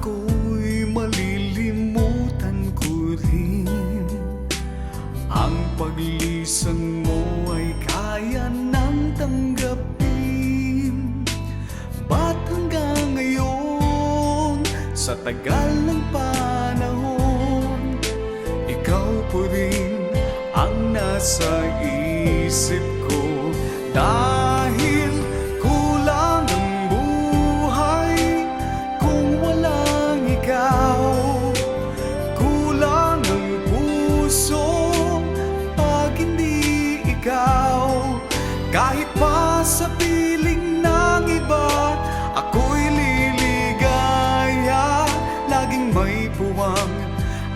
ako'y malilimutan ko rin. Ang paglisan mo ay kaya nang tanggapin. Ba't hanggang ngayon, sa tagal ng panahon, ikaw po rin ang nasa isip ko? Dahil kulang ang buhay kung walang ikaw, kulang ang puso pag hindi ikaw. Kahit pa sa piling ng iba, ako'y liligaya. Laging may puwang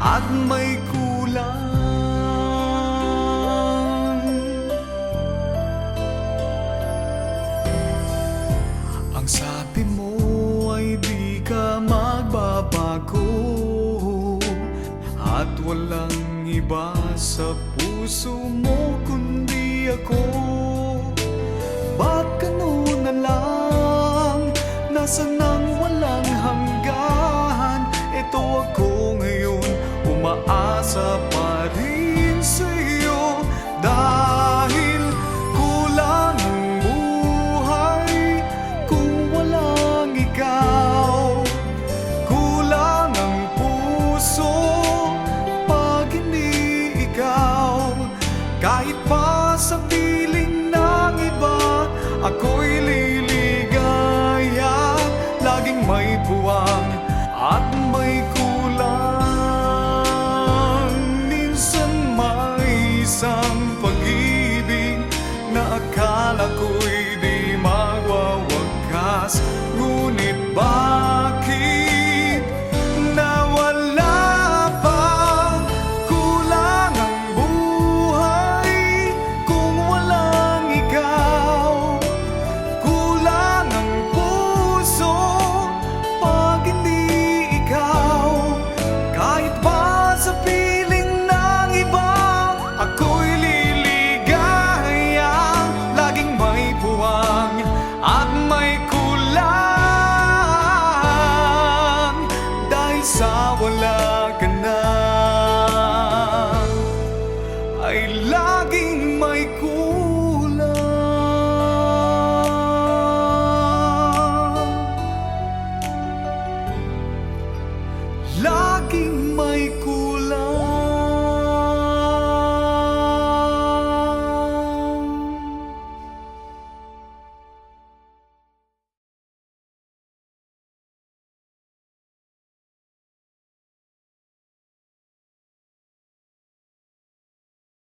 at may kulang. Ang sabi mo ay di ka magbabago, at walang iba sa puso mo kundi ako. Ba't ganun na lang, nasa nang walang hanggan? Ito ako ngayon, umaasa pa rin sa'yo. Dahil kulang ang buhay kung walang ikaw, kulang ang puso pag hindi ikaw. Kahit pa sa piling ng iba, ako'y liligaya. Laging may puwang at may kulang. Minsan may isang pag-ibig na akala ko'y di mawawakas. Ngunit bakit nawala pa? Kulang ang buhay kung walang ikaw, kulang ang puso pag hindi ikaw. Kahit pa sa piling ng iba, ako'y liligaya. Laging may puwang at may kulang. Dahil sa wala ka na, ay laging may kulang. Laging may kulang.